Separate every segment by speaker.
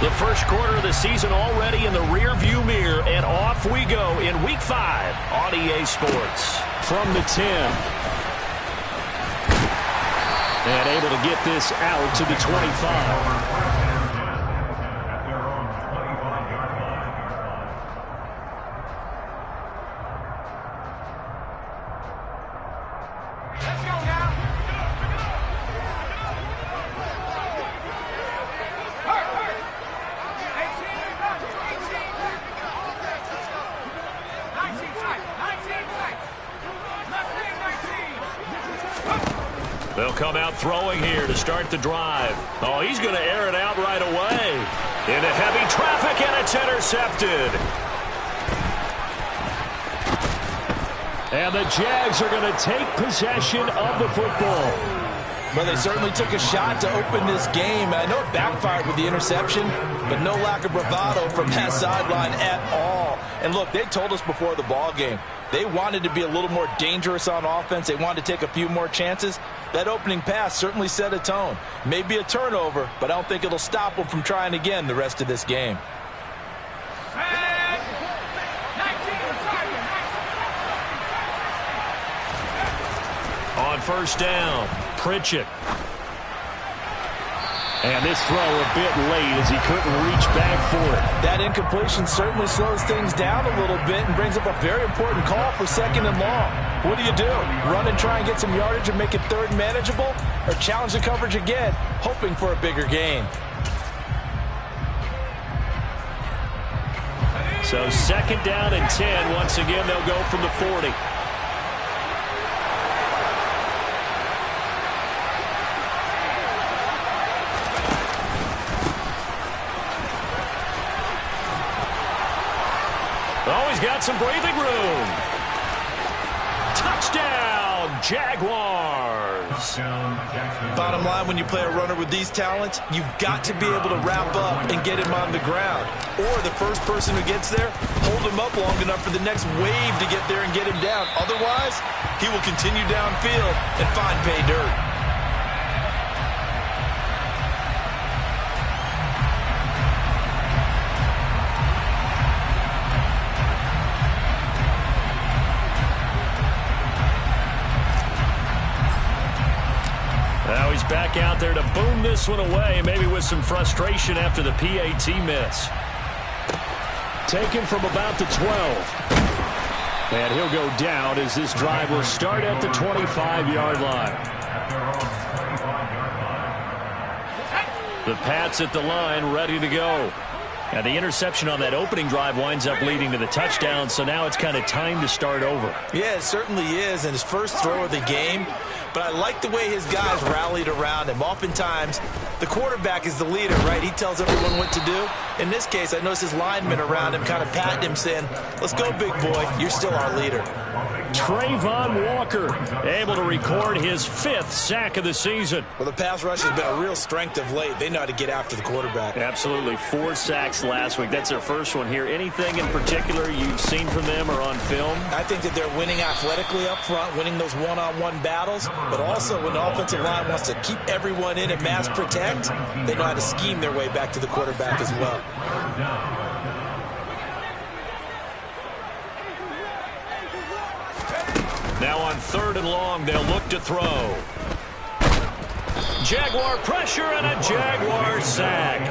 Speaker 1: The first quarter of the season already in the rear-view mirror, and off we go in Week 5 on EA Sports. From the 10. And able to get this out to the 25. They'll come out throwing here to start the drive. Oh, he's going to air it out right away. Into heavy traffic, and it's intercepted. And the Jags are going to take possession of the football.
Speaker 2: Well, they certainly took a shot to open this game. I know it backfired with the interception, but no lack of bravado from that sideline at all. And look, they told us before the ball game, they wanted to be a little more dangerous on offense. They wanted to take a few more chances. That opening pass certainly set a tone. Maybe a turnover, but I don't think it'll stop them from trying again the rest of this game.
Speaker 1: On first down, Pritchett. And this throw a bit late as he couldn't reach back for it.
Speaker 2: That incompletion certainly slows things down a little bit and brings up a very important call for 2nd and long. What do you do? Run and try and get some yardage and make it 3rd and manageable? Or challenge the coverage again, hoping for a bigger gain?
Speaker 1: So 2nd down and 10. Once again, they'll go from the 40. Oh, he's got some breathing room. Touchdown, Jaguars.
Speaker 2: Bottom line, when you play a runner with these talents, you've got to be able to wrap up and get him on the ground. Or the first person who gets there, hold him up long enough for the next wave to get there and get him down. Otherwise, he will continue downfield and find pay dirt.
Speaker 1: Now he's back out there to boom this one away, maybe with some frustration after the PAT miss. Taken from about the 12. And he'll go down as this drive will start at the 25-yard line. The Pats at the line, ready to go. And the interception on that opening drive winds up leading to the touchdown, so now it's kind of time to start over.
Speaker 2: Yeah, it certainly is, and his first throw of the game. But I like the way his guys rallied around him. Oftentimes, the quarterback is the leader, right? He tells everyone what to do. In this case, I noticed his linemen around him kind of patting him, saying, let's go, big boy. You're still our leader.
Speaker 1: Trayvon Walker able to record his 5th sack of the season.
Speaker 2: Well, the pass rush has been a real strength of late. They know how to get after the quarterback.
Speaker 1: Absolutely. 4 sacks last week. That's their first one here. Anything in particular you've seen from them or on film?
Speaker 2: I think that they're winning athletically up front, winning those one-on-one battles, but also when the offensive line wants to keep everyone in and mass protect, they know how to scheme their way back to the quarterback as well.
Speaker 1: Now on 3rd and long, they'll look to throw. Jaguar pressure and a Jaguar sack.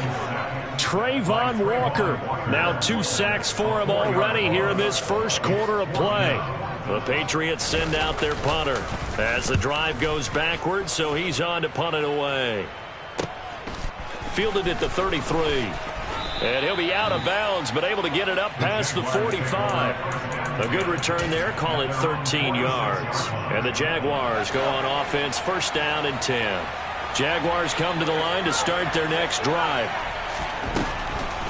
Speaker 1: Trayvon Walker, now 2 sacks for him already here in this first quarter of play. The Patriots send out their punter as the drive goes backwards, so he's on to punt it away. Fielded at the 33. And he'll be out of bounds, but able to get it up past the 45. A good return there, call it 13 yards. And the Jaguars go on offense, 1st down and 10. Jaguars come to the line to start their next drive.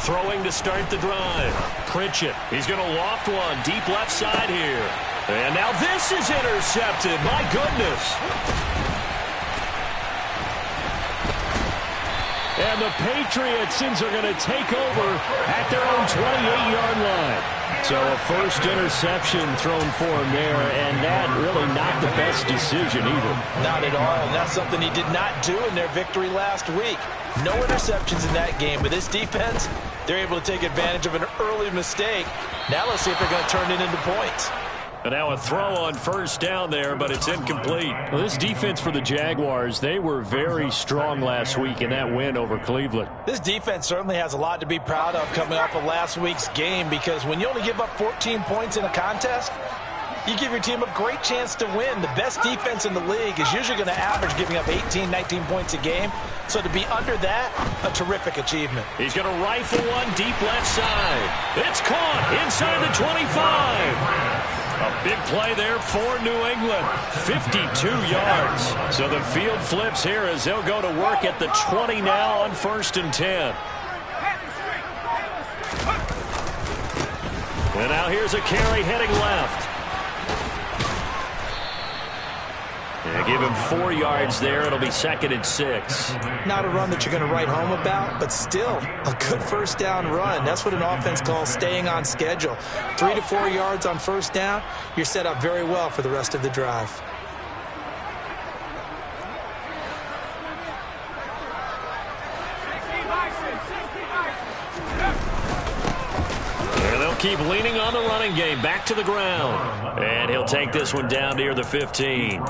Speaker 1: Throwing to start the drive. Pritchett, he's going to loft one, deep left side here. And now this is intercepted, my goodness. And the Patriots are going to take over at their own 28-yard line. So a first interception thrown for him there, and that really not the best decision either.
Speaker 2: Not at all, and that's something he did not do in their victory last week. No interceptions in that game, but this defense, they're able to take advantage of an early mistake. Now let's see if they're going to turn it into points.
Speaker 1: And now a throw on first down there, but it's incomplete. Well, this defense for the Jaguars, they were very strong last week in that win over Cleveland.
Speaker 2: This defense certainly has a lot to be proud of coming off of last week's game, because when you only give up 14 points in a contest, you give your team a great chance to win. The best defense in the league is usually going to average giving up 18, 19 points a game. So to be under that, a terrific achievement.
Speaker 1: He's going to rifle one deep left side. It's caught inside the 25. A big play there for New England. 52 yards. So the field flips here as they'll go to work at the 20 now on 1st and 10. And now here's a carry heading left. Yeah, give him 4 yards there. It'll be 2nd and 6.
Speaker 2: Not a run that you're going to write home about, but still a good first down run. That's what an offense calls staying on schedule. 3 to 4 yards on first down, you're set up very well for the rest of the drive.
Speaker 1: Keep leaning on the running game. Back to the ground. And he'll take this one down near the 15.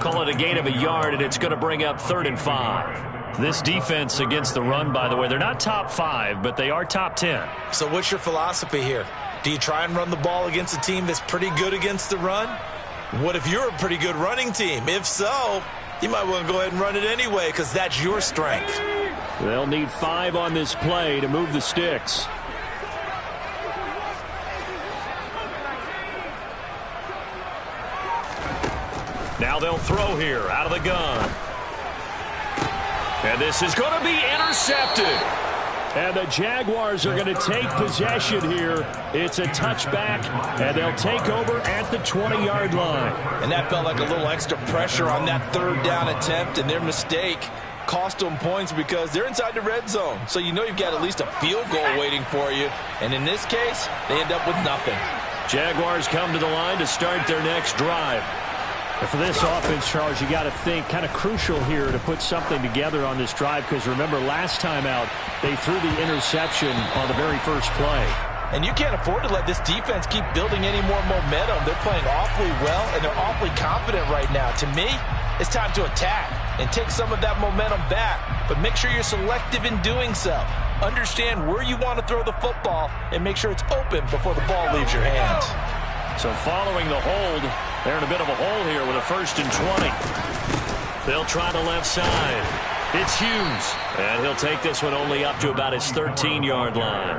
Speaker 1: Call it a gain of a yard, and it's going to bring up 3rd and 5. This defense against the run, by the way, they're not top 5, but they are top 10.
Speaker 2: So what's your philosophy here? Do you try and run the ball against a team that's pretty good against the run? What if you're a pretty good running team? If so, you might want to go ahead and run it anyway, because that's your strength.
Speaker 1: They'll need 5 on this play to move the sticks. Now they'll throw here out of the gun. And this is going to be intercepted. And the Jaguars are going to take possession here. It's a touchback, and they'll take over at the 20-yard line.
Speaker 2: And that felt like a little extra pressure on that 3rd down attempt, and their mistake cost them points because they're inside the red zone. So you know you've got at least a field goal waiting for you. And in this case, they end up with nothing.
Speaker 1: Jaguars come to the line to start their next drive. And for this offense, Charles, you got to think kind of crucial here to put something together on this drive, because remember last time out they threw the interception on the very first play.
Speaker 2: And you can't afford to let this defense keep building any more momentum. They're playing awfully well, and they're awfully confident right now. To me, it's time to attack and take some of that momentum back, but make sure you're selective in doing so. Understand where you want to throw the football and make sure it's open before the ball leaves your hands.
Speaker 1: So following the hold, they're in a bit of a hole here with a 1st and 20. They'll try the left side. It's Hughes. And he'll take this one only up to about his 13-yard line.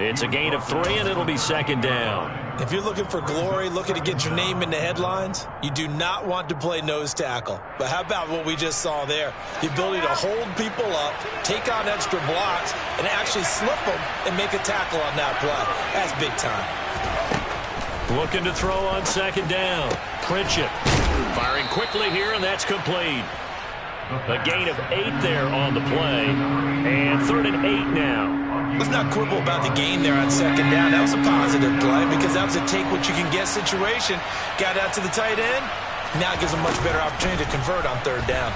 Speaker 1: It's a gain of 3, and it'll be 2nd down.
Speaker 2: If you're looking for glory, looking to get your name in the headlines, you do not want to play nose tackle. But how about what we just saw there? The ability to hold people up, take on extra blocks, and actually slip them and make a tackle on that play. That's big time.
Speaker 1: Looking to throw on 2nd down. Pritchett firing quickly here, and that's complete. A gain of 8 there on the play. And 3rd and 8 now.
Speaker 2: Let's not quibble about the gain there on 2nd down. That was a positive play because that was a take-what-you-can-get situation. Got out to the tight end. Now gives a much better opportunity to convert on 3rd down.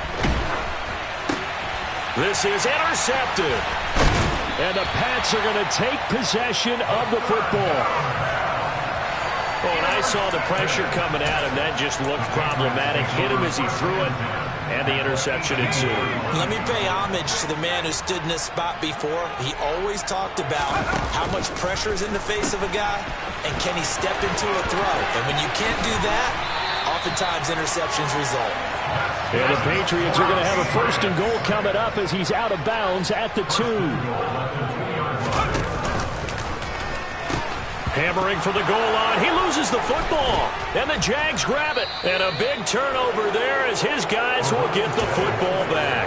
Speaker 1: This is intercepted. And the Pats are going to take possession of the football. Oh, and I saw the pressure coming at him. That just looked problematic. Hit him as he threw it, and the interception ensued.
Speaker 2: Let me pay homage to the man who stood in this spot before. He always talked about how much pressure is in the face of a guy, and can he step into a throw. And when you can't do that, oftentimes interceptions result.
Speaker 1: And the Patriots are going to have a 1st and goal coming up as he's out of bounds at the 2. Hammering for the goal line. He loses the football. And the Jags grab it. And a big turnover there as his guys will get the football back.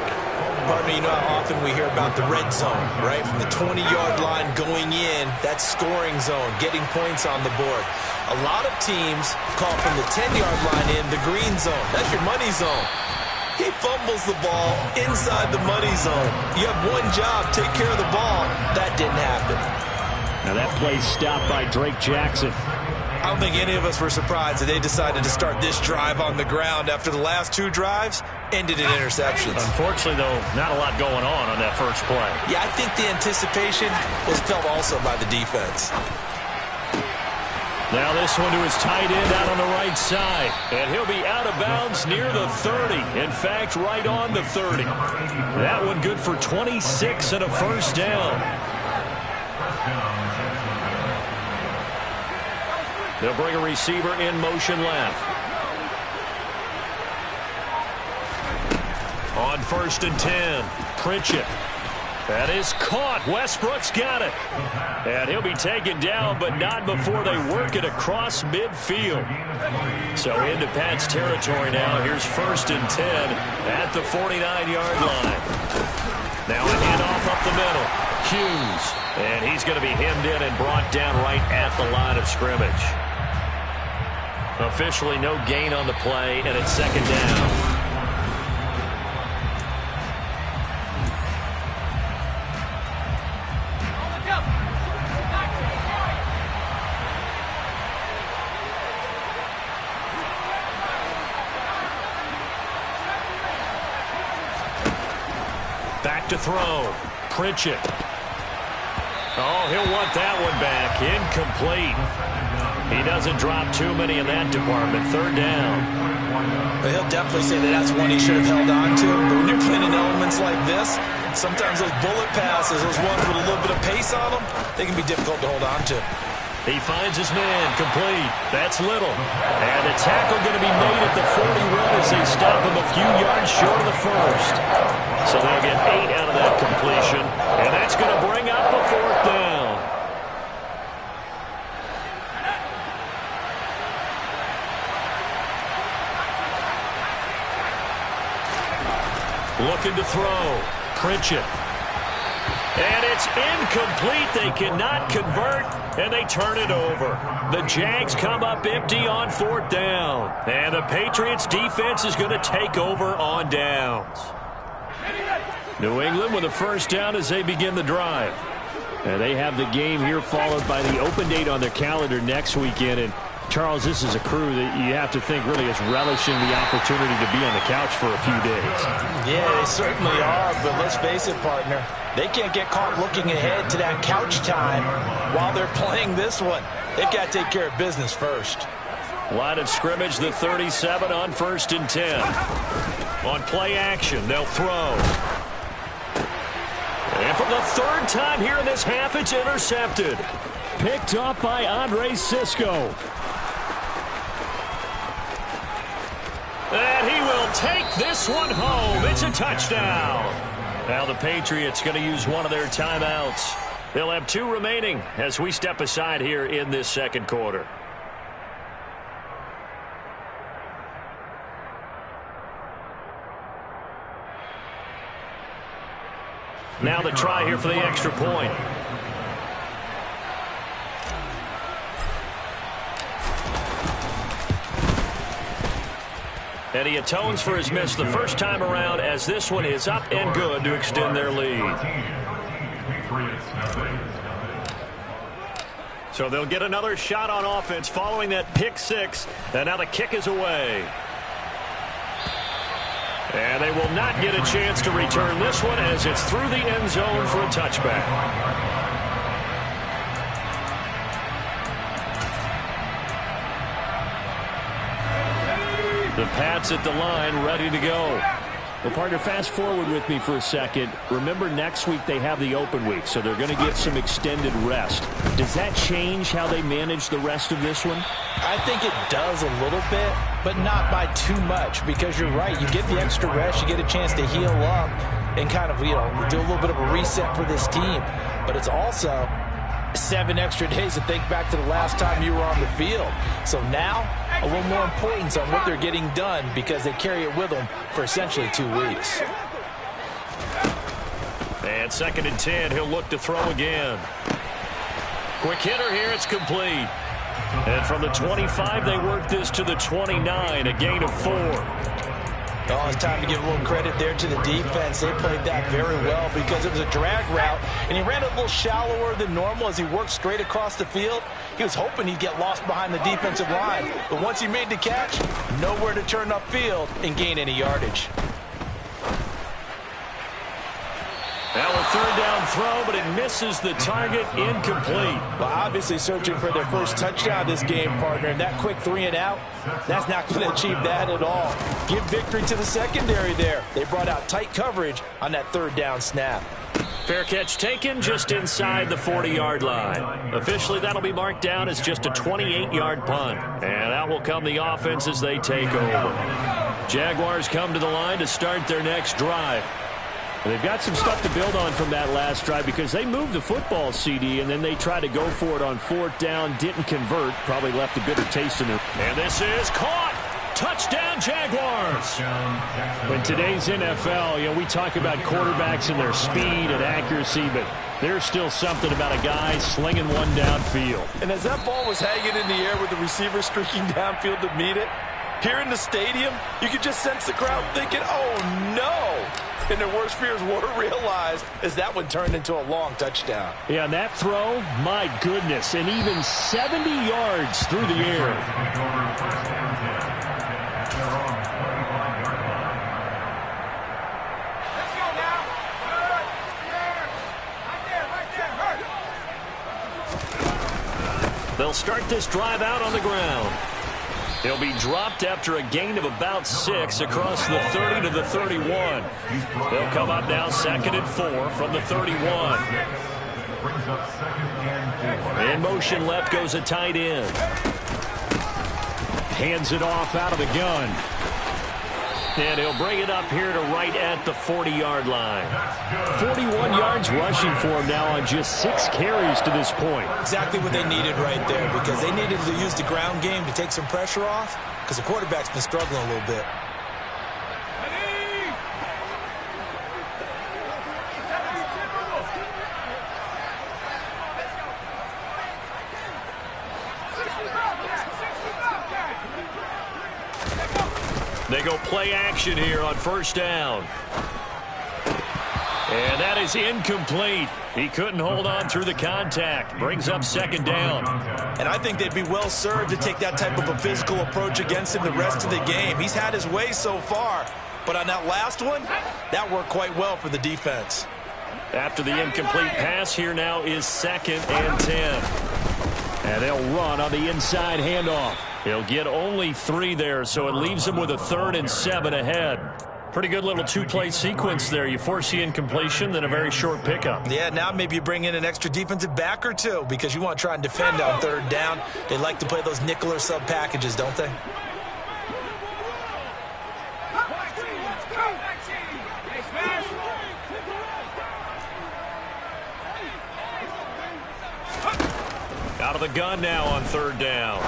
Speaker 2: Pardon me, you know how often we hear about the red zone, right? From the 20-yard line going in, that's scoring zone, getting points on the board. A lot of teams call from the 10-yard line in the green zone. That's your money zone. He fumbles the ball inside the money zone. You have one job, take care of the ball. That didn't happen.
Speaker 1: Now that play stopped by Drake Jackson.
Speaker 2: I don't think any of us were surprised that they decided to start this drive on the ground after the last 2 drives ended in interceptions.
Speaker 1: Unfortunately, though, not a lot going on that first play.
Speaker 2: Yeah, I think the anticipation was felt also by the defense.
Speaker 1: Now this one to his tight end out on the right side. And he'll be out of bounds near the 30. In fact, right on the 30. That one good for 26 and a first down. They'll bring a receiver in motion left. On 1st and 10, Pritchett. That is caught. Westbrook's got it. And he'll be taken down, but not before they work it across midfield. So into Pat's territory now. Here's 1st and 10 at the 49-yard line. Now a handoff up the middle. Hughes. And he's going to be hemmed in and brought down right at the line of scrimmage. Officially no gain on the play, and it's 2nd down. Back to throw. Pritchett. Oh, he'll want that one back. Incomplete. He doesn't drop too many in that department. 3rd down.
Speaker 2: But he'll definitely say that that's one he should have held on to. But when you're playing in elements like this, sometimes those bullet passes, those ones with a little bit of pace on them, they can be difficult to hold on to.
Speaker 1: He finds his man. Complete. That's Little. And the tackle going to be made at the 41 as they stop him a few yards short of the first. So they'll get 8 out of that completion. And that's going to bring up a 4th down. Looking to throw. Pritchett. And it's incomplete. They cannot convert, and they turn it over. The Jags come up empty on 4th down. And the Patriots defense is going to take over on downs. New England with a 1st down as they begin the drive. And they have the game here followed by the open date on their calendar next weekend. And Charles, this is a crew that you have to think really is relishing the opportunity to be on the couch for a few days.
Speaker 2: Yeah, they certainly are, but let's face it, partner. They can't get caught looking ahead to that couch time while they're playing this one. They've got to take care of business first.
Speaker 1: Line of scrimmage, the 37 on 1st and 10. On play action, they'll throw. And for the 3rd time here in this half, it's intercepted. Picked up by Andre Sisco. And he will take this one home. It's a touchdown. Now the Patriots going to use one of their timeouts. They'll have 2 remaining as we step aside here in this 2nd quarter. Now the try here for the extra point. And he atones for his miss the first time around as this one is up and good to extend their lead. So they'll get another shot on offense following that pick 6. And now the kick is away. And they will not get a chance to return this one as it's through the end zone for a touchback. The Pats at the line, ready to go. Well, partner, fast forward with me for a second. Remember, next week they have the open week, so they're going to get some extended rest. Does that change how they manage the rest of this one?
Speaker 2: I think it does a little bit, but not by too much, because you're right. You get the extra rest, you get a chance to heal up and kind of, do a little bit of a reset for this team. But it's also 7 extra days to think back to the last time you were on the field. So now, a little more importance on what they're getting done because they carry it with them for essentially 2 weeks.
Speaker 1: And 2nd and 10, he'll look to throw again. Quick hitter here, it's complete. And from the 25, they work this to the 29, a gain of 4.
Speaker 2: Oh, it's time to give a little credit there to the defense. They played that very well because it was a drag route, and he ran a little shallower than normal as he worked straight across the field. He was hoping he'd get lost behind the defensive line, but once he made the catch, nowhere to turn upfield and gain any yardage.
Speaker 1: Now a third down throw, but it misses the target, incomplete.
Speaker 2: Well, obviously searching for their first touchdown this game, partner, and that quick 3 and out, that's not going to achieve that at all. Give victory to the secondary there. They brought out tight coverage on that third down snap.
Speaker 1: Fair catch taken just inside the 40-yard line. Officially, that'll be marked down as just a 28-yard punt. And out will come the offense as they take over. Jaguars come to the line to start their next drive.
Speaker 3: They've got some stuff to build on from that last drive because they moved the football, CD, and then they tried to go for it on 4th down, didn't convert, probably left a bitter taste in their...
Speaker 1: And this is caught. Touchdown, Jaguars.
Speaker 3: In today's NFL, we talk about quarterbacks and their speed and accuracy, but there's still something about a guy slinging one downfield.
Speaker 2: And as that ball was hanging in the air with the receiver streaking downfield to meet it, here in the stadium, you could just sense the crowd thinking, oh, no. And their worst fears were realized as that one turned into a long touchdown.
Speaker 3: Yeah, and that throw, my goodness, and even 70 yards through the air.
Speaker 1: They'll start this drive out on the ground. He'll be dropped after a gain of about 6 across the 30 to the 31. They'll come up now 2nd and 4 from the 31. In motion left goes a tight end.
Speaker 3: Hands it off out of the gun.
Speaker 1: And he'll bring it up here to right at the 40-yard line.
Speaker 3: 41 yards rushing for him now on just 6 carries to this point.
Speaker 2: Exactly what they needed right there because they needed to use the ground game to take some pressure off because the quarterback's been struggling a little bit.
Speaker 1: They go play action here on 1st down. And that is incomplete. He couldn't hold on through the contact. Brings up 2nd down.
Speaker 2: And I think they'd be well served to take that type of a physical approach against him the rest of the game. He's had his way so far. But on that last one, that worked quite well for the defense.
Speaker 1: After the incomplete pass, here now is 2nd and 10.
Speaker 3: And they'll run on the inside handoff.
Speaker 1: He'll get only 3 there, so it leaves him with a 3rd and 7 ahead. Pretty good little 2-play sequence there. You force the incompletion, then a very short pickup.
Speaker 2: Yeah, now maybe you bring in an extra defensive back or 2 because you want to try and defend on 3rd down. They like to play those nickel or sub packages, don't they?
Speaker 1: Out of the gun now on 3rd down.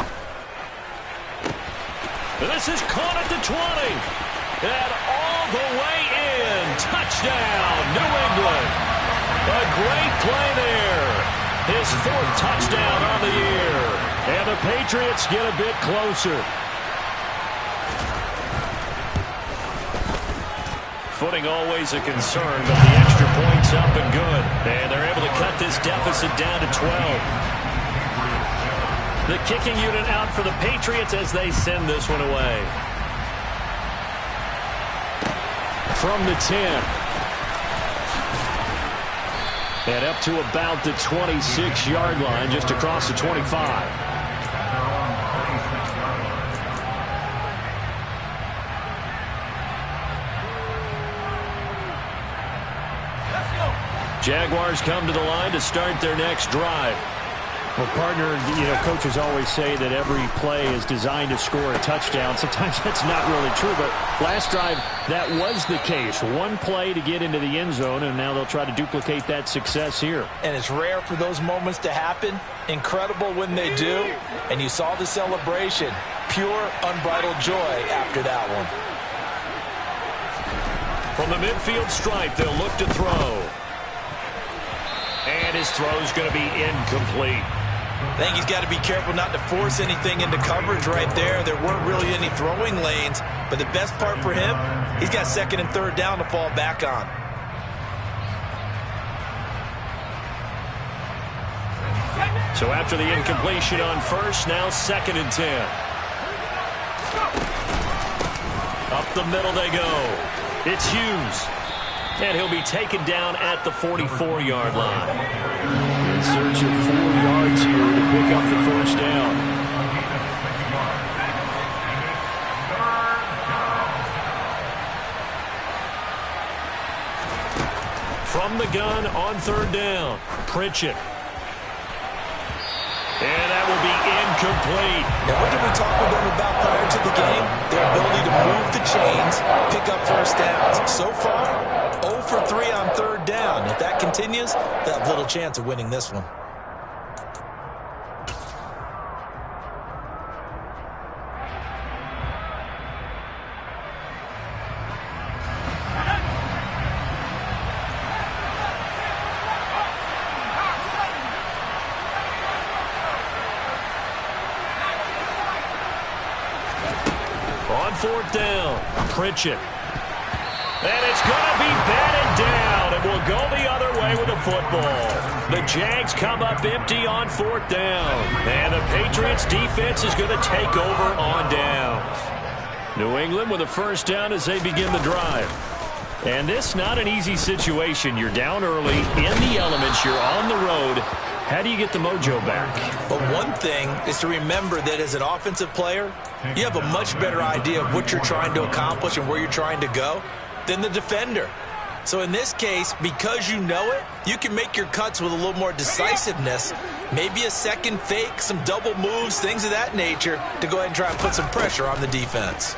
Speaker 1: This is caught at the 20. And all the way in. Touchdown, New England. A great play there. His 4th touchdown on the year.
Speaker 3: And the Patriots get a bit closer.
Speaker 1: Footing always a concern, but the extra point's up and good. And they're able to cut this deficit down to 12. The kicking unit out for the Patriots as they send this one away.
Speaker 3: From the 10. And up to about the 26-yard line, just across the 25.
Speaker 1: Jaguars come to the line to start their next drive.
Speaker 3: Well, partner, coaches always say that every play is designed to score a touchdown. Sometimes that's not really true, but last drive, that was the case. One play to get into the end zone, and now they'll try to duplicate that success here.
Speaker 2: And it's rare for those moments to happen. Incredible when they do. And you saw the celebration. Pure, unbridled joy after that one.
Speaker 1: From the midfield stripe, they'll look to throw. And his throw is going to be incomplete.
Speaker 2: I think he's got to be careful not to force anything into coverage right there. There weren't really any throwing lanes, but the best part for him, he's got second and third down to fall back on.
Speaker 1: So after the incompletion on first, now second and 10. Up the middle they go. It's Hughes. And he'll be taken down at the 44-yard line.
Speaker 3: In search of 4 yards here to pick up the first down.
Speaker 1: From the gun on third down, Pritchett. And that will be incomplete.
Speaker 2: Now, what did we talk with them about prior to the game? Their ability to move the chains, pick up first downs. So far, 0 for 3 on third down. If that continues, they'll have little chance of winning this one.
Speaker 1: On fourth down, Pritchett. And it's going to be batted down. It will go the other way with the football. The Jags come up empty on fourth down. And the Patriots defense is going to take over on downs. New England with a first down as they begin the drive. And this not an easy situation. You're down early, in the elements, you're on the road. How do you get the mojo back?
Speaker 2: But one thing is to remember that as an offensive player, you have a much better idea of what you're trying to accomplish and where you're trying to go than the defender. So in this case, because you know it, you can make your cuts with a little more decisiveness, maybe a second fake, some double moves, things of that nature, to go ahead and try and put some pressure on the defense.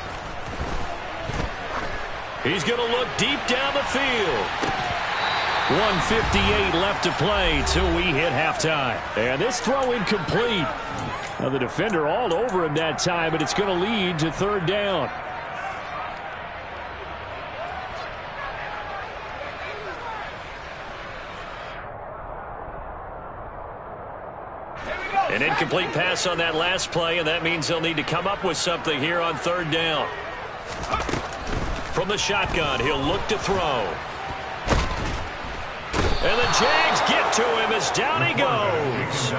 Speaker 1: He's going to look deep down the field. 1:58 left to play till we hit halftime. And this throw incomplete. Now the defender all over him that time, but it's going to lead to third down. An incomplete pass on that last play, and that means they'll need to come up with something here on third down. From the shotgun, he'll look to throw. And the Jags get to him as down he goes.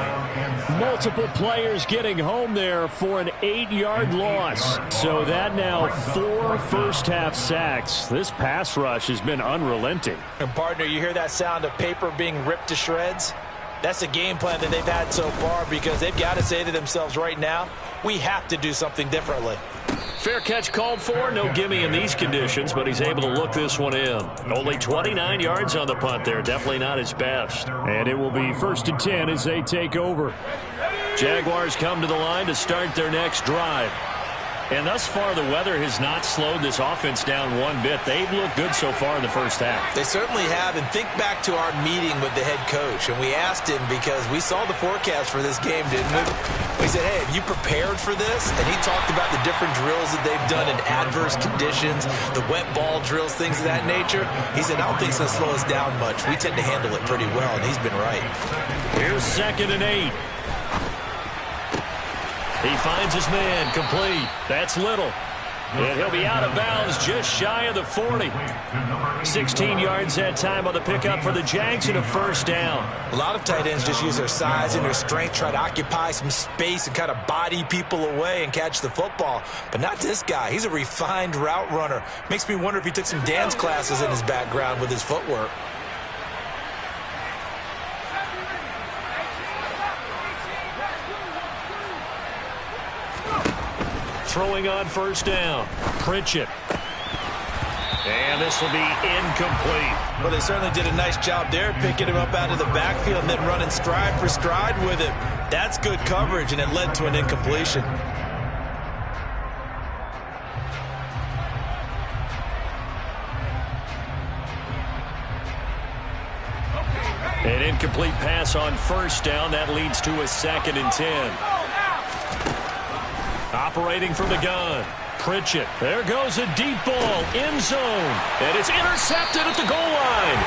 Speaker 3: Multiple players getting home there for an 8-yard loss. So that now 4 first-half sacks. This pass rush has been unrelenting.
Speaker 2: And partner, you hear that sound of paper being ripped to shreds? That's a game plan that they've had so far because they've got to say to themselves right now, we have to do something differently.
Speaker 1: Fair catch called for. No gimme in these conditions, but he's able to look this one in. Only 29 yards on the punt there. Definitely not his best.
Speaker 3: And it will be 1st and 10 as they take over.
Speaker 1: Jaguars come to the line to start their next drive. And thus far, the weather has not slowed this offense down one bit. They've looked good so far in the first half.
Speaker 2: They certainly have. And think back to our meeting with the head coach. And we asked him because we saw the forecast for this game, didn't we? We said, hey, have you prepared for this? And he talked about the different drills that they've done in adverse conditions, the wet ball drills, things of that nature. He said, I don't think it's going to slow us down much. We tend to handle it pretty well, and he's been right.
Speaker 1: Here's 2nd and 8. He finds his man complete. That's Little. And he'll be out of bounds just shy of the 40. 16 yards that time on the pickup for the Jags and a first down.
Speaker 2: A lot of tight ends just use their size and their strength, try to occupy some space and kind of body people away and catch the football. But not this guy. He's a refined route runner. Makes me wonder if he took some dance classes in his background with his footwork.
Speaker 1: Throwing on first down, Pritchett. And this will be incomplete.
Speaker 2: Well, they certainly did a nice job there, picking him up out of the backfield and then running stride for stride with him. That's good coverage, and it led to an incompletion.
Speaker 1: An incomplete pass on first down. That leads to a 2nd and 10. Operating from the gun, Pritchett. There goes a deep ball, end zone. And it's intercepted at the goal line.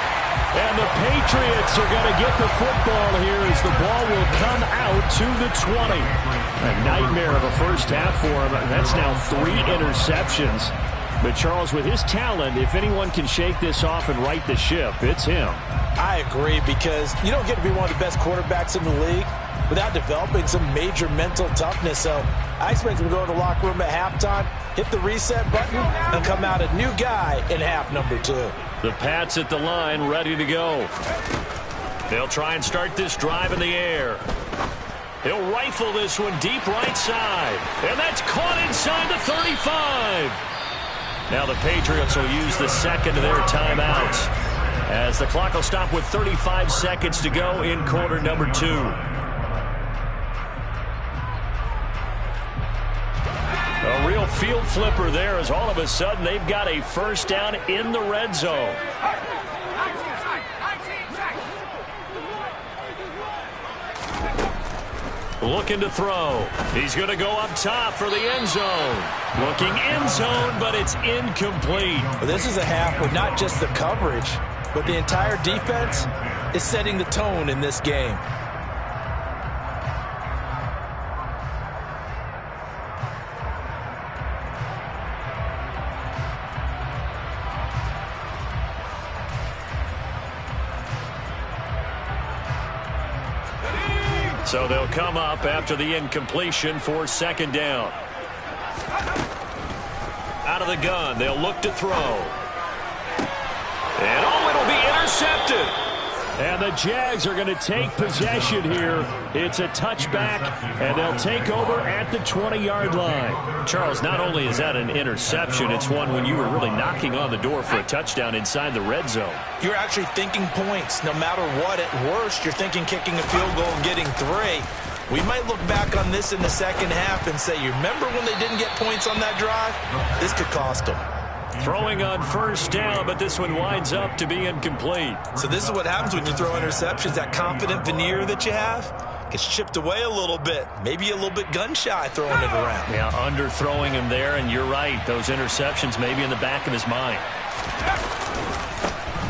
Speaker 3: And the Patriots are going to get the football here as the ball will come out to the 20. A nightmare of a first half for him. That's now 3 interceptions. But Charles, with his talent, if anyone can shake this off and right the ship, it's him.
Speaker 2: I agree, because you don't get to be one of the best quarterbacks in the league without developing some major mental toughness. So I expect him to go to the locker room at halftime, hit the reset button, and come out a new guy in half number 2.
Speaker 1: The Pats at the line, ready to go. They'll try and start this drive in the air. He'll rifle this one deep right side. And that's caught inside the 35. Now the Patriots will use the second of their timeouts, as the clock will stop with 35 seconds to go in quarter number 2. A real field flipper there, as all of a sudden they've got a first down in the red zone. Looking to throw. He's going to go up top for the end zone. Looking end zone, but it's incomplete.
Speaker 2: Well, this is a half where not just the coverage, but the entire defense is setting the tone in this game.
Speaker 1: So they'll come up after the incompletion for second down. Out of the gun, they'll look to throw. And it'll be intercepted.
Speaker 3: And the Jags are going to take possession here. It's a touchback, and they'll take over at the 20-yard line.
Speaker 1: Charles, not only is that an interception, it's one when you were really knocking on the door for a touchdown inside the red zone.
Speaker 2: You're actually thinking points. No matter what, at worst, you're thinking kicking a field goal and getting 3. We might look back on this in the second half and say, you remember when they didn't get points on that drive? This could cost them.
Speaker 1: Throwing on first down, but this one winds up to be incomplete.
Speaker 2: So this is what happens when you throw interceptions. That confident veneer that you have gets chipped away a little bit. Maybe a little bit gun-shy throwing it around.
Speaker 1: Yeah, underthrowing him there, and you're right. Those interceptions may be in the back of his mind.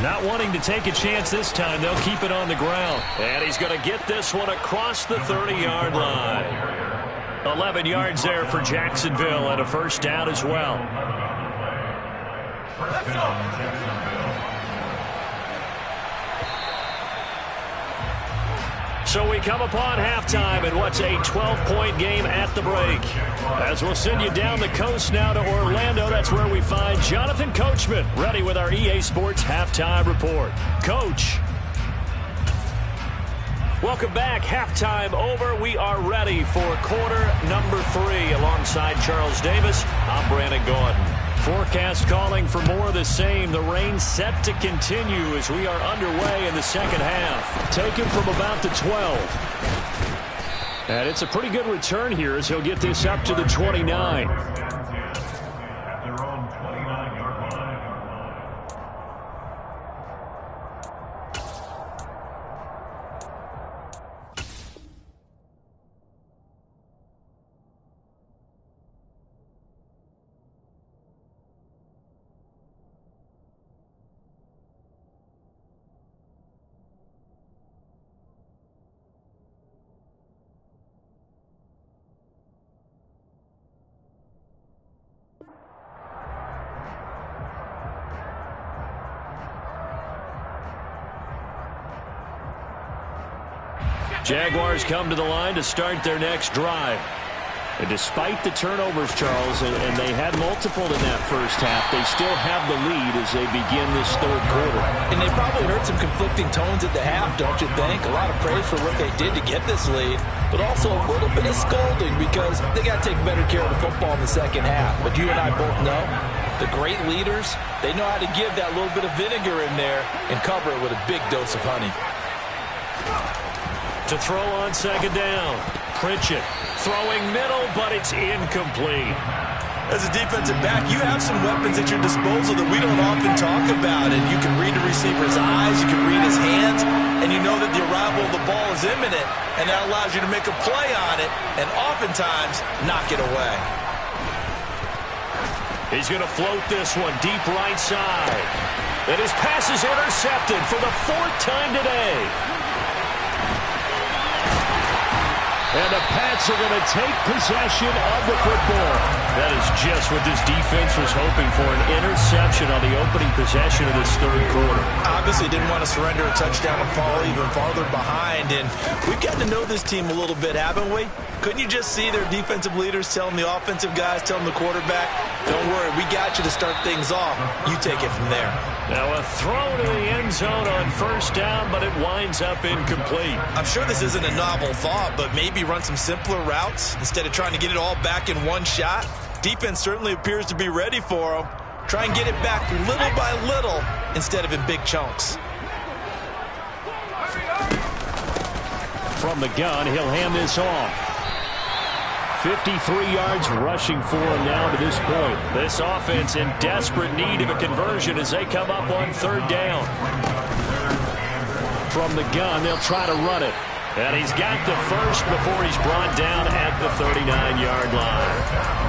Speaker 1: Not wanting to take a chance this time. They'll keep it on the ground. And he's going to get this one across the 30-yard line. 11 yards there for Jacksonville, and a first down as well. So we come upon halftime in what's a 12-point game at the break. As we'll send you down the coast now to Orlando, that's where we find Jonathan Coachman, ready with our EA Sports Halftime Report. Coach. Welcome back. Halftime over. We are ready for quarter number 3 alongside Charles Davis. I'm Brandon Gordon. Forecast calling for more of the same. The rain set to continue as we are underway in the second half. Taken from about the 12. And it's a pretty good return here as he'll get this up to the 29. Jaguars come to the line to start their next drive. And despite the turnovers, Charles, and they had multiple in that first half, they still have the lead as they begin this third quarter.
Speaker 2: And they probably heard some conflicting tones at the half, don't you think? A lot of praise for what they did to get this lead, but also a little bit of scolding because they got to take better care of the football in the second half. But you and I both know the great leaders, they know how to give that little bit of vinegar in there and cover it with a big dose of honey.
Speaker 1: To throw on second down. Pritchett throwing middle, but it's incomplete.
Speaker 2: As a defensive back, you have some weapons at your disposal that we don't often talk about. And you can read the receiver's eyes, you can read his hands, and you know that the arrival of the ball is imminent, and that allows you to make a play on it and oftentimes knock it away.
Speaker 1: He's going to float this one deep right side. And his pass is intercepted for the 4th time today. And the Pats are going to take possession of the football. That is just what this defense was hoping for, an interception on the opening possession of this 3rd quarter.
Speaker 2: Obviously didn't want to surrender a touchdown and fall even farther behind. And we've gotten to know this team a little bit, haven't we? Couldn't you just see their defensive leaders telling the offensive guys, telling the quarterback, don't worry, we got you to start things off. You take it from there.
Speaker 1: Now a throw to the end zone on 1st down, but it winds up incomplete.
Speaker 2: I'm sure this isn't a novel thought, but maybe run some simpler routes instead of trying to get it all back in one shot. Defense certainly appears to be ready for them. Try and get it back little by little instead of in big chunks.
Speaker 3: From the gun, he'll hand this off. 53 yards rushing for him now to this point.
Speaker 1: This offense in desperate need of a conversion as they come up on 3rd down.
Speaker 3: From the gun, they'll try to run it.
Speaker 1: And he's got the first before he's brought down at the 39-yard line.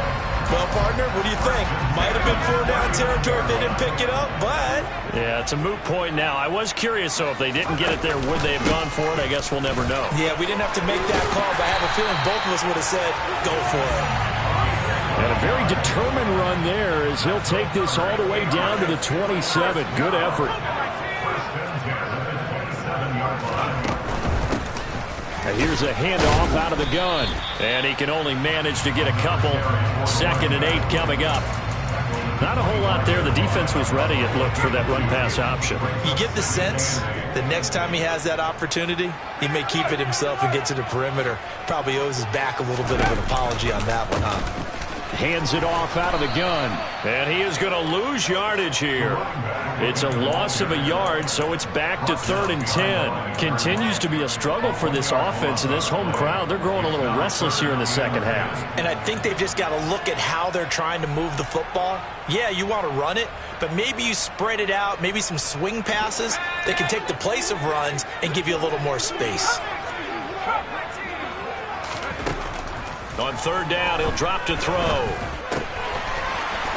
Speaker 2: Well, partner, what do you think? Might have been 4-down territory if they didn't pick it up, but...
Speaker 1: Yeah, it's a moot point now. I was curious, so if they didn't get it there, would they have gone for it? I guess we'll never know.
Speaker 2: Yeah, we didn't have to make that call, but I have a feeling both of us would have said, go for it.
Speaker 3: And a very determined run there as he'll take this all the way down to the 27. Good effort. And here's a handoff out of the gun.
Speaker 1: And he can only manage to get a couple. 2nd and 8 coming up. Not a whole lot there. The defense was ready, it looked, for that run-pass option.
Speaker 2: You get the sense that next time he has that opportunity, he may keep it himself and get to the perimeter. Probably owes his back a little bit of an apology on that one, huh?
Speaker 3: Hands it off out of the gun.
Speaker 1: And he is going to lose yardage here. It's a loss of a yard, so it's back to 3rd and 10. Continues to be a struggle for this offense and this home crowd. They're growing a little restless here in the 2nd half.
Speaker 2: And I think they've just got to look at how they're trying to move the football. Yeah, you want to run it, but maybe you spread it out, maybe some swing passes that can take the place of runs and give you a little more space.
Speaker 1: On 3rd down, he'll drop to throw.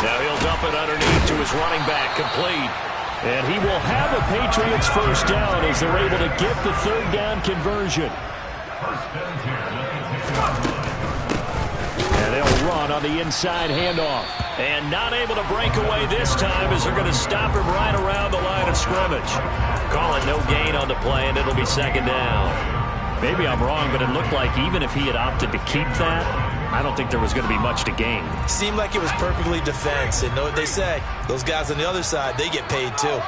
Speaker 1: Now he'll dump it underneath to his running back, complete.
Speaker 3: And he will have a Patriots 1st down as they're able to get the 3rd down conversion. And they'll run on the inside handoff.
Speaker 1: And not able to break away this time as they're going to stop him right around the line of scrimmage. Call it no gain on the play, and it'll be 2nd down.
Speaker 3: Maybe I'm wrong, but it looked like even if he had opted to keep that, I don't think there was going to be much to gain.
Speaker 2: Seemed like it was perfectly defense. And know what they say, those guys on the other side, they get paid too.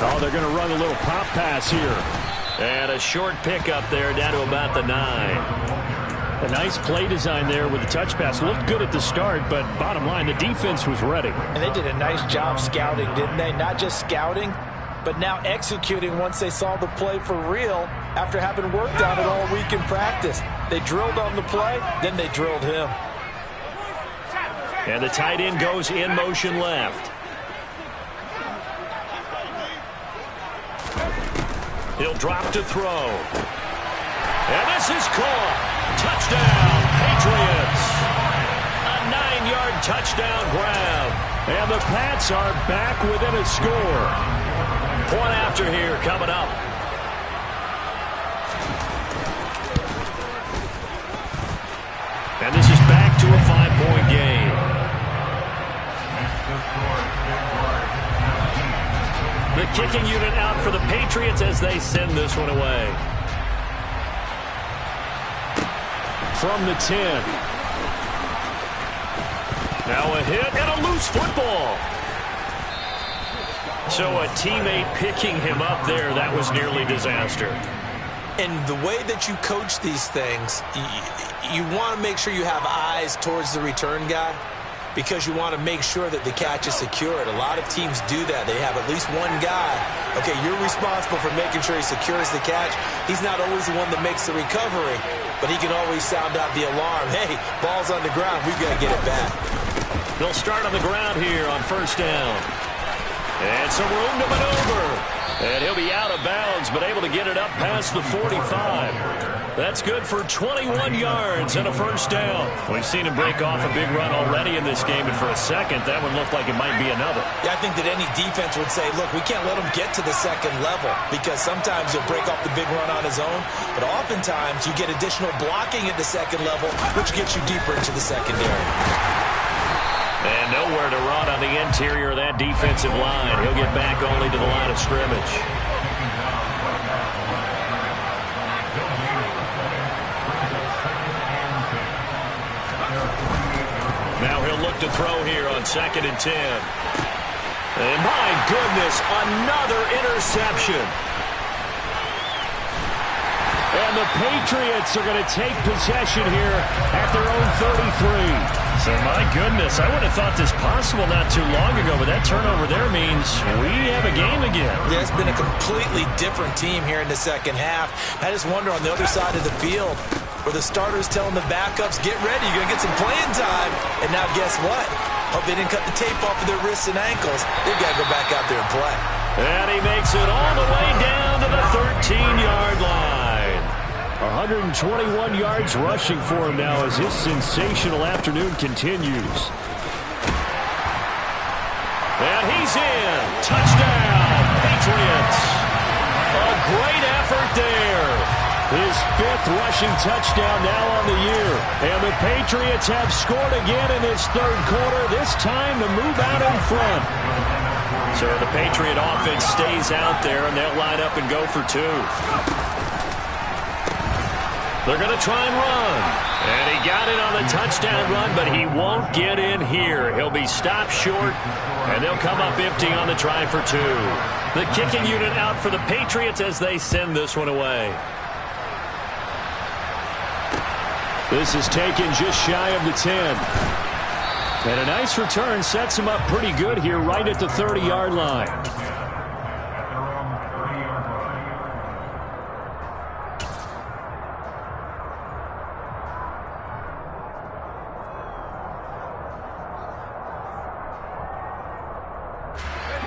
Speaker 3: Oh, they're going to run a little pop pass here.
Speaker 1: And a short pickup there down to about the 9.
Speaker 3: A nice play design there with the touch pass. Looked good at the start, but bottom line, the defense was ready.
Speaker 2: And they did a nice job scouting, didn't they? Not just scouting, but now executing once they saw the play for real after having worked on it all week in practice. They drilled on the play, then they drilled him.
Speaker 1: And the tight end goes in motion left. He'll drop to throw. And this is caught. Touchdown, Patriots. A 9-yard touchdown grab.
Speaker 3: And the Pats are back within a score.
Speaker 1: Point after here coming up. And this is back to a 5-point game. The kicking unit out for the Patriots as they send this one away.
Speaker 3: From the 10.
Speaker 1: Now a hit and a loose football. So a teammate picking him up there, that was nearly disaster.
Speaker 2: And the way that you coach these things, you want to make sure you have eyes towards the return guy because you want to make sure that the catch is secured. A lot of teams do that. They have at least one guy. Okay, you're responsible for making sure he secures the catch. He's not always the one that makes the recovery, but he can always sound out the alarm. Hey, ball's on the ground. We've got to get it back.
Speaker 1: They'll start on the ground here on 1st down. And some room to maneuver. And he'll be out of bounds, but able to get it up past the 45. That's good for 21 yards and a first down. We've seen him break off a big run already in this game, and for a second, that one looked like it might be another.
Speaker 2: Yeah, I think that any defense would say, look, we can't let him get to the second level, because sometimes he'll break off the big run on his own, but oftentimes you get additional blocking at the second level, which gets you deeper into the secondary.
Speaker 1: And nowhere to run on the interior of that defensive line. He'll get back only to the line of scrimmage. Now he'll look to throw here on 2nd and 10. And my goodness, another interception.
Speaker 3: And the Patriots are going to take possession here at their own 33.
Speaker 1: So, my goodness, I would have thought this possible not too long ago, but that turnover there means we have a game again.
Speaker 2: Yeah, it's been a completely different team here in the second half. I just wonder on the other side of the field where the starters telling the backups, get ready, you're going to get some playing time. And now guess what? Hope they didn't cut the tape off of their wrists and ankles. They've got to go back out there and play.
Speaker 1: And he makes it all the way down to the 13-yard line.
Speaker 3: 121 yards rushing for him now as his sensational afternoon continues.
Speaker 1: And he's in. Touchdown, Patriots. A great effort there.
Speaker 3: His 5th rushing touchdown now on the year. And the Patriots have scored again in this third quarter, this time to move out in front.
Speaker 1: So the Patriot offense stays out there, and they'll line up and go for 2. They're going to try and run. And he got it on the touchdown run, but he won't get in here. He'll be stopped short, and they'll come up empty on the try for 2. The kicking unit out for the Patriots as they send this one away.
Speaker 3: This is taken just shy of the 10. And a nice return sets him up pretty good here right at the 30-yard line.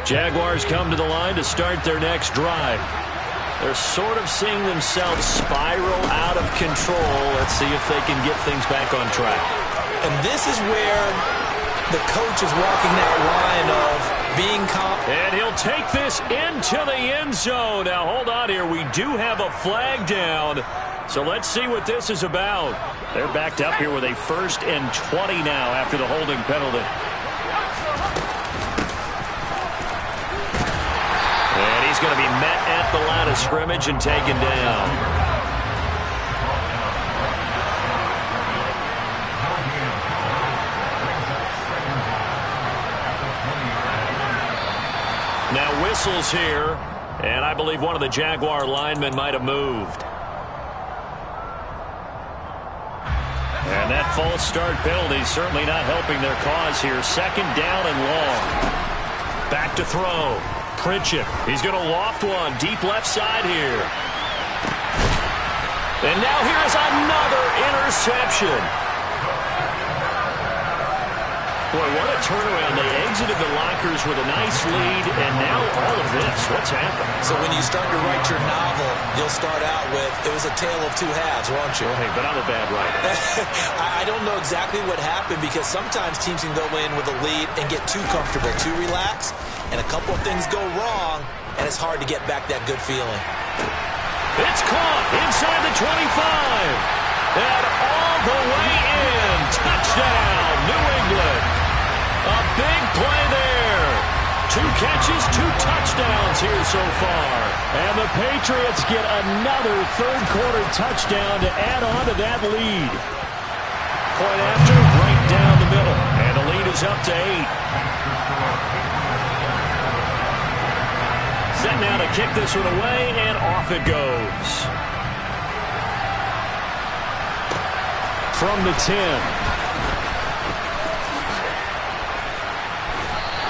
Speaker 1: Jaguars come to the line to start their next drive. They're sort of seeing themselves spiral out of control. Let's see if they can get things back on track.
Speaker 2: And this is where the coach is walking that line of being confident.
Speaker 1: And he'll take this into the end zone. Now, hold on here. We do have a flag down. So let's see what this is about. They're backed up here with a 1st and 20 now after the holding penalty. And he's going to be met at the line of scrimmage and taken down. Now whistles here, and I believe one of the Jaguar linemen might have moved. And that false start penalty is certainly not helping their cause here. 2nd down and long. Back to throw. Pritchett, he's going to loft one deep left side here. And now here is another interception. Boy, what a turnaround. They exited the lockers with a nice lead, and now all of this. What's happened?
Speaker 2: So when you start to write your novel, you'll start out with, it was a tale of 2 halves, won't you?
Speaker 1: Well, hey, but I'm a bad writer.
Speaker 2: I don't know exactly what happened, because sometimes teams can go in with a lead and get too comfortable, too relaxed, and a couple of things go wrong, and it's hard to get back that good feeling.
Speaker 1: It's caught inside the 25. And all the way in. Touchdown, New England. A big play there. 2 catches, 2 touchdowns here so far.
Speaker 3: And the Patriots get another third-quarter touchdown to add on to that lead.
Speaker 1: Point after, right down the middle. And the lead is up to 8. Set now to kick this one away, and off it goes.
Speaker 3: From the 10.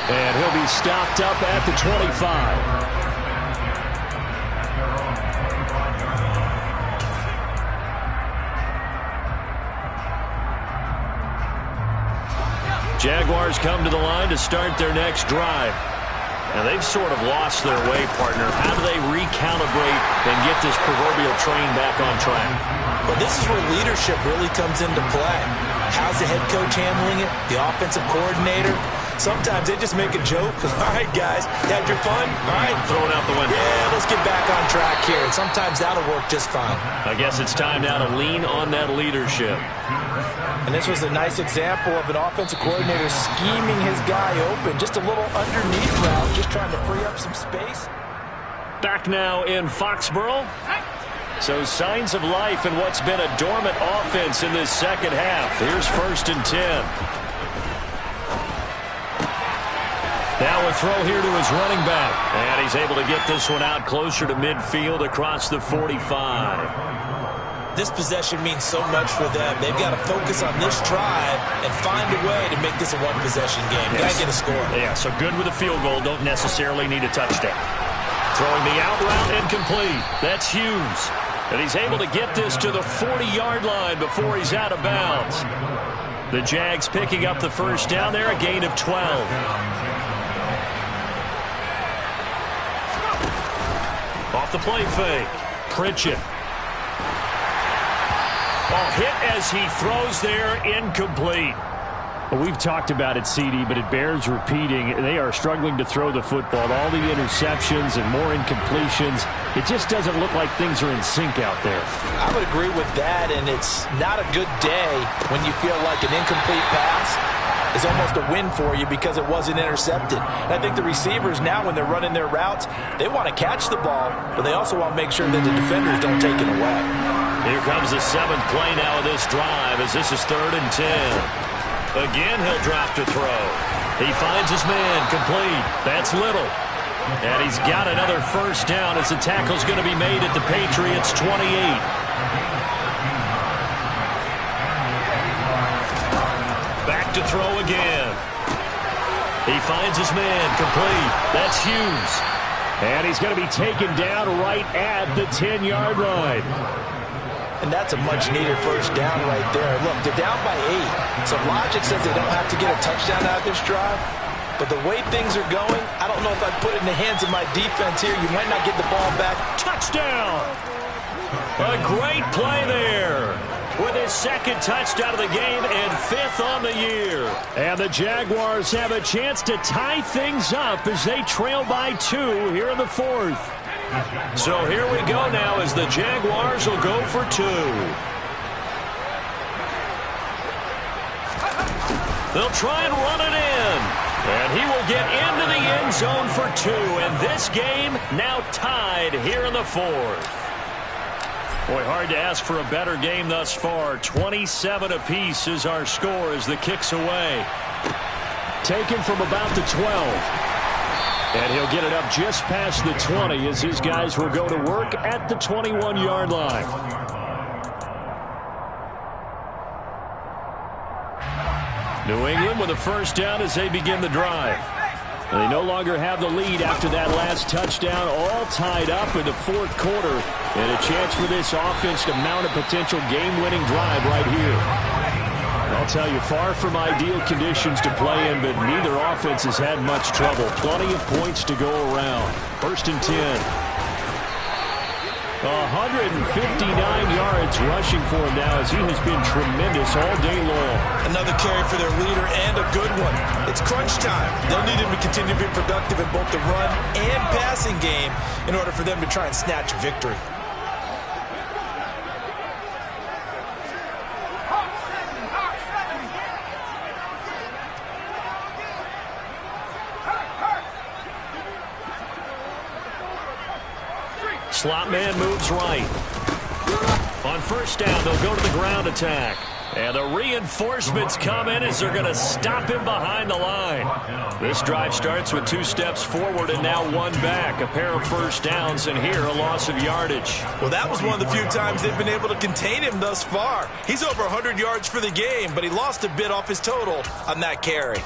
Speaker 3: And he'll be stopped up at the 25.
Speaker 1: Jaguars come to the line to start their next drive. And they've sort of lost their way, partner. How do they recalibrate and get this proverbial train back on track?
Speaker 2: Well, this is where leadership really comes into play. How's the head coach handling it? The offensive coordinator? Sometimes they just make a joke. All right, guys, you had your fun? All right.
Speaker 1: Throw it out the window.
Speaker 2: Yeah, let's get back on track here. And sometimes that'll work just fine.
Speaker 1: I guess it's time now to lean on that leadership.
Speaker 2: And this was a nice example of an offensive coordinator scheming his guy open. Just a little underneath route, just trying to free up some space.
Speaker 1: Back now in Foxborough. So signs of life in what's been a dormant offense in this second half. Here's 1st and 10. Now a throw here to his running back. And he's able to get this one out closer to midfield across the 45.
Speaker 2: This possession means so much for them. They've got to focus on this drive and find a way to make this a one-possession game. Yes. Got to get a score.
Speaker 1: Yeah, so good with a field goal. Don't necessarily need a touchdown. Throwing the out route incomplete. That's Hughes. And he's able to get this to the 40-yard line before he's out of bounds. The Jags picking up the first down there, a gain of 12. Off the play fake. Pritchett. Ball hit as he throws there, incomplete.
Speaker 3: Well, we've talked about it, CD, but it bears repeating. They are struggling to throw the football. All the interceptions and more incompletions. It just doesn't look like things are in sync out there.
Speaker 2: I would agree with that, and it's not a good day when you feel like an incomplete pass is almost a win for you because it wasn't intercepted. And I think the receivers now, when they're running their routes, they want to catch the ball, but they also want to make sure that the defenders don't take it away.
Speaker 1: Here comes the 7th play now of this drive as this is 3rd and 10. Again, he'll drop to throw. He finds his man complete. That's Little. And he's got another first down as the tackle's going to be made at the Patriots' 28. Back to throw again. He finds his man complete. That's Hughes.
Speaker 3: And he's going to be taken down right at the 10-yard line.
Speaker 2: And that's a much-needed first down right there. Look, they're down by 8. So logic says they don't have to get a touchdown out of this drive. But the way things are going, I don't know if I'd put it in the hands of my defense here. You might not get the ball back.
Speaker 1: Touchdown! A great play there. With his 2nd touchdown of the game and 5th on the year.
Speaker 3: And the Jaguars have a chance to tie things up as they trail by 2 here in the 4th.
Speaker 1: So here we go now as the Jaguars will go for 2. They'll try and run it in. And he will get into the end zone for 2. And this game now tied here in the 4th. Boy, hard to ask for a better game thus far. 27 apiece is our score as the kick's away.
Speaker 3: Taken from about the 12. And he'll get it up just past the 20 as his guys will go to work at the 21-yard line. New England with a first down as they begin the drive. And they no longer have the lead after that last touchdown, all tied up in the 4th quarter. And a chance for this offense to mount a potential game-winning drive right here. I'll tell you, far from ideal conditions to play in, but neither offense has had much trouble. Plenty of points to go around. 1st and 10. 159 yards rushing for him now as he has been tremendous all day long.
Speaker 2: Another carry for their leader and a good one. It's crunch time. They'll need him to continue to be productive in both the run and passing game in order for them to try and snatch a victory.
Speaker 1: Slot man moves right. On first down, they'll go to the ground attack. And the reinforcements come in as they're going to stop him behind the line. This drive starts with 2 steps forward and now 1 back. A pair of first downs, and here a loss of yardage.
Speaker 2: Well, that was one of the few times they've been able to contain him thus far. He's over 100 yards for the game, but he lost a bit off his total on that carry.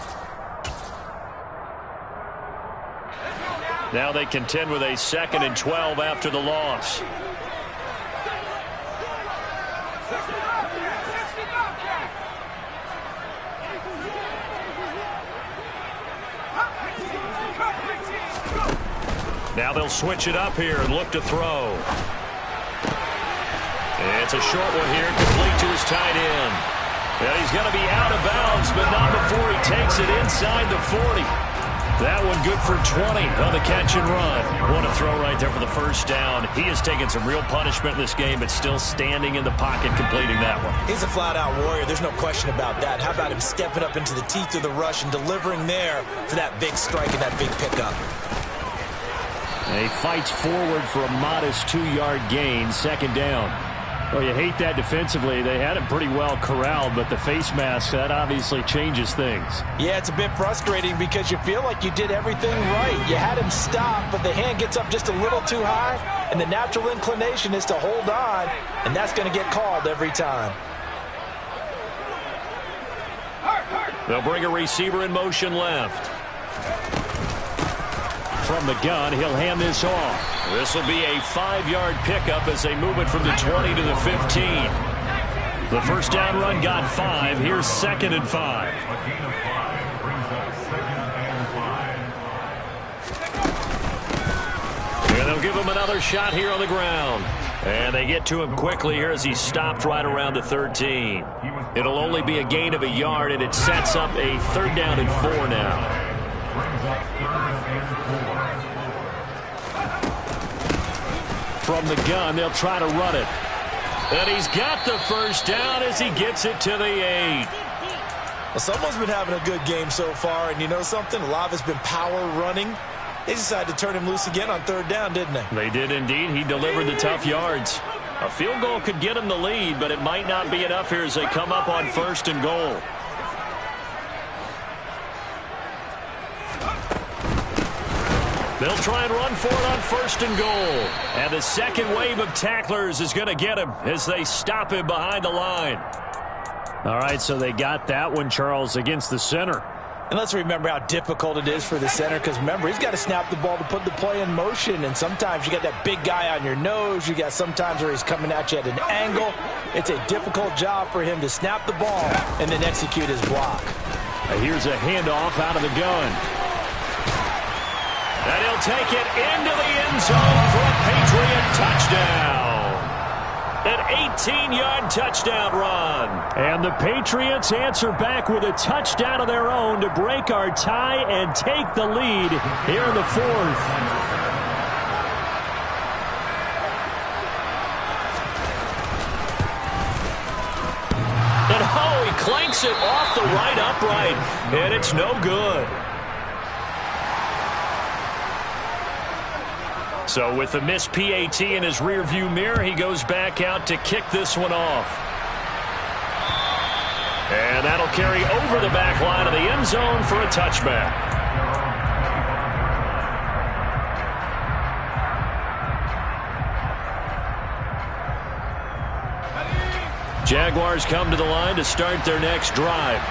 Speaker 1: Now they contend with a 2nd and 12 after the loss. Now they'll switch it up here and look to throw. It's a short one here, complete to his tight end. And he's going to be out of bounds, but not before he takes it inside the 40. That one good for 20 on the catch and run. What a throw right there for the first down. He has taken some real punishment in this game, but still standing in the pocket completing that one. He's a flat-out warrior. There's no question about that. How about him stepping up into the teeth of the rush and delivering there for that big strike and that big pickup.
Speaker 3: And he fights forward for a modest 2-yard gain, second down. Well, you hate that defensively. They had him pretty well corralled, but the face mask, that obviously changes things. Yeah, it's a bit frustrating because you feel like you did everything right. You had him stop, but the hand gets up just a little too high, and the natural inclination is to hold on, and that's going to get called every time. They'll bring a receiver in motion left. From the gun, he'll hand this off. This will be a 5-yard pickup as they move it from the 20 to the 15. The first down run got 5. Here's 2nd and 5. And they'll give him another shot here on the ground. And they get to him quickly here as he stopped right around the 13. It'll only be a gain of 1 yard, and it sets up a 3rd down and 4 now. From the gun, they'll try to run it. And he's got the first down as he gets it to the 8.
Speaker 2: Well, someone's been having a good game so far, and you know something? A lot of it's been power running. They decided to turn him loose again on 3rd down, didn't they?
Speaker 1: They did indeed. He delivered the tough yards. A field goal could get him the lead, but it might not be enough here as they come up on 1st and goal. They'll try and run for it on 1st and goal. And the second wave of tacklers is going to get him as they stop him behind the line. All right, so they got that one, Charles, against the center.
Speaker 2: And let's remember how difficult it is for the center, because remember, he's got to snap the ball to put the play in motion, and sometimes you got that big guy on your nose. You got sometimes where he's coming at you at an angle. It's a difficult job for him to snap the ball and then execute his block.
Speaker 3: Here's a handoff out of the gun.
Speaker 1: And he'll take it into the end zone for a Patriot touchdown. An 18-yard touchdown run.
Speaker 3: And the Patriots answer back with a touchdown of their own to break our tie and take the lead here in the 4th.
Speaker 1: And oh, he clanks it off the right upright. And it's no good. So with the missed PAT in his rearview mirror, he goes back out to kick this one off. And that'll carry over the back line of the end zone for a touchback. Jaguars come to the line to start their next drive.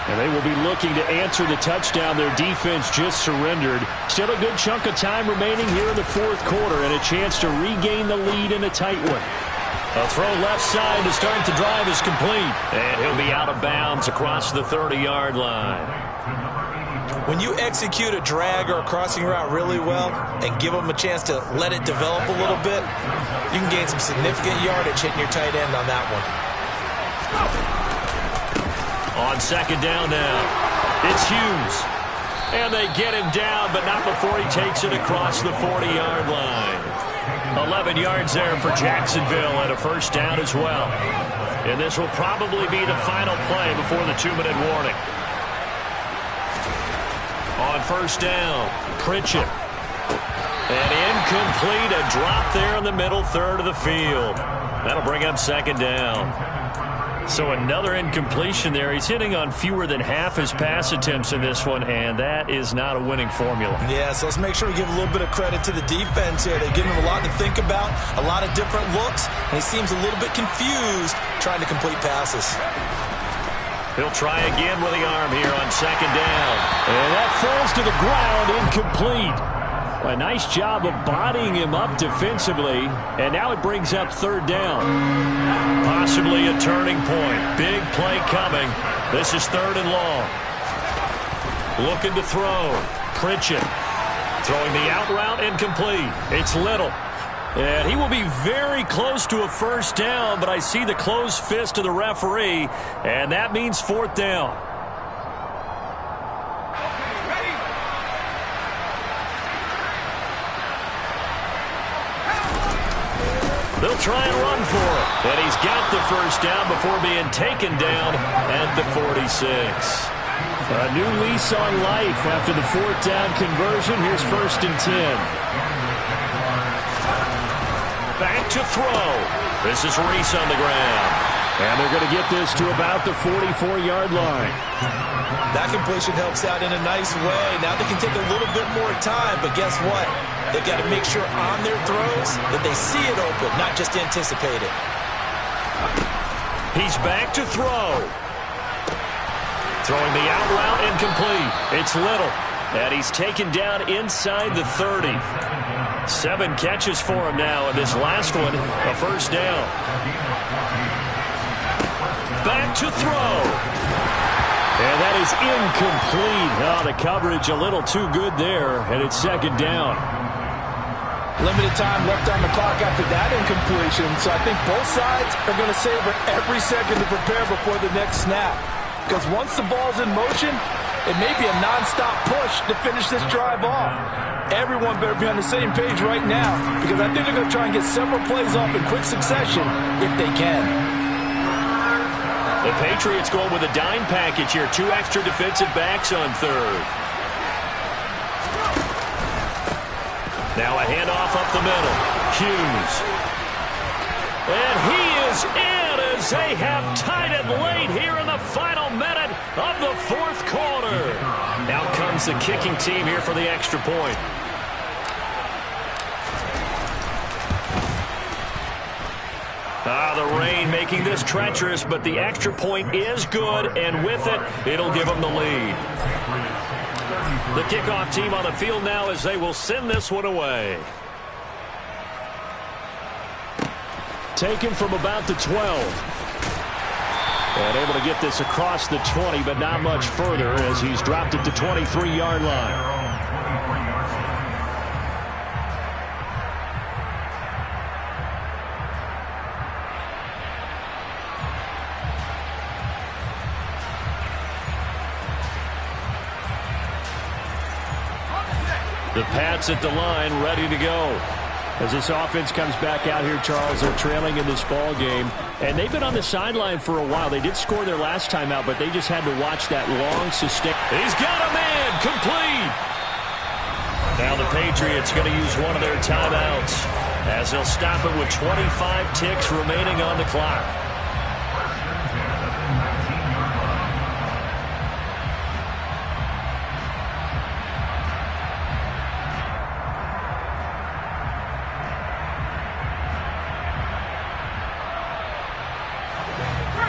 Speaker 1: And they will be looking to answer the touchdown their defense just surrendered. Still a good chunk of time remaining here in the 4th quarter and a chance to regain the lead in a tight one. A throw left side to start the drive is complete. And he'll be out of bounds across the 30-yard line.
Speaker 2: When you execute a drag or a crossing route really well and give them a chance to let it develop a little bit, you can gain some significant yardage hitting your tight end on that one.
Speaker 1: On 2nd down now, it's Hughes. And they get him down, but not before he takes it across the 40-yard line. 11 yards there for Jacksonville and a first down as well. And this will probably be the final play before the 2-minute warning. On 1st down, Pritchett. And incomplete, a drop there in the middle 3rd of the field. That'll bring up 2nd down. So another incompletion there. He's hitting on fewer than half his pass attempts in this one, and that is not a winning formula.
Speaker 2: Yeah, so let's make sure we give a little bit of credit to the defense here. They've given him a lot to think about, a lot of different looks, and he seems a little bit confused trying to complete passes.
Speaker 1: He'll try again with the arm here on 2nd down.
Speaker 3: And that falls to the ground, incomplete. A nice job of bodying him up defensively, and now it brings up 3rd down.
Speaker 1: Possibly a turning point. Big play coming. This is 3rd and long. Looking to throw. Pritchett Throwing the out route incomplete. It's Little. And he will be very close to a first down, but I see the closed fist of the referee, and that means fourth down. They'll try and run for it. And he's got the first down before being taken down at the 46.
Speaker 3: A new lease on life after the fourth down conversion. Here's 1st and 10.
Speaker 1: Back to throw. This is Reese on the ground.
Speaker 3: And they're going to get this to about the 44-yard line.
Speaker 2: That completion helps out in a nice way. Now they can take a little bit more time, but guess what? They've got to make sure on their throws that they see it open, not just anticipate it.
Speaker 1: He's back to throw. Throwing the out route incomplete. It's Little. And he's taken down inside the 30. 7 catches for him now, and this last one, a first down. Back to throw. And that is incomplete. Oh, the coverage a little too good there, and it's 2nd down.
Speaker 2: Limited time left on the clock after that incompletion, so I think both sides are going to savor every second to prepare before the next snap. Because once the ball's in motion, it may be a nonstop push to finish this drive off. Everyone better be on the same page right now, because I think they're going to try and get several plays off in quick succession if they can.
Speaker 1: The Patriots going with a dime package here. 2 extra defensive backs on 3rd. Now a handoff up the middle. Hughes. And he is in as they have tied it late here in the final minute of the 4th quarter. Out comes the kicking team here for the extra point. The rain making this treacherous, but the extra point is good, and with it, it'll give them the lead. The kickoff team on the field now as they will send this one away.
Speaker 3: Taken from about the 12. And able to get this across the 20, but not much further as he's dropped it to 23-yard line.
Speaker 1: The Pats at the line, ready to go.
Speaker 3: As this offense comes back out here, Charles, they're trailing in this ball game. And they've been on the sideline for a while. They did score their last time out, but they just had to watch that long sustain.
Speaker 1: He's got a man, complete. Now the Patriots going to use one of their timeouts as they'll stop it with 25 ticks remaining on the clock.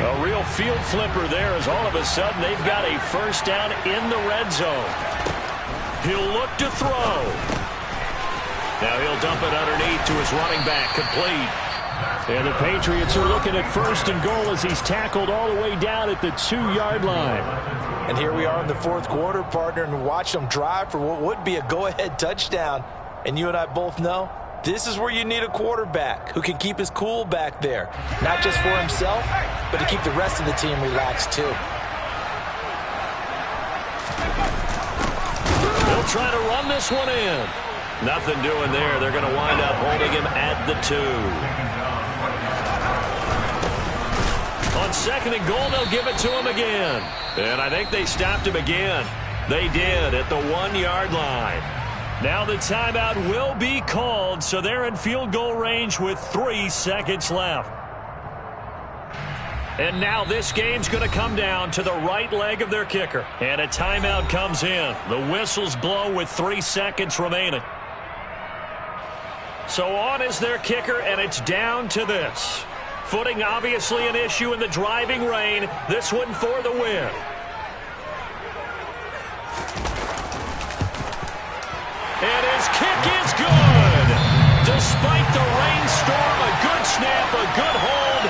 Speaker 1: A real field flipper there as all of a sudden they've got a first down in the red zone. He'll look to throw. Now he'll dump it underneath to his running back, complete.
Speaker 3: And the Patriots are looking at 1st and goal as he's tackled all the way down at the 2-yard line.
Speaker 2: And here we are in the 4th quarter, partner, and watch them drive for what would be a go-ahead touchdown. And you and I both know this is where you need a quarterback who can keep his cool back there. Not just for himself, but to keep the rest of the team relaxed too.
Speaker 1: They'll try to run this one in. Nothing doing there. They're going to wind up holding him at the 2. On 2nd and goal, they'll give it to him again. And I think they stopped him again. They did at the 1-yard line. Now the timeout will be called, so they're in field goal range with 3 seconds left. And now this game's going to come down to the right leg of their kicker. And a timeout comes in. The whistles blow with 3 seconds remaining. So on is their kicker, and it's down to this. Footing obviously an issue in the driving rain. This one for the win. And his kick is good. Despite the rainstorm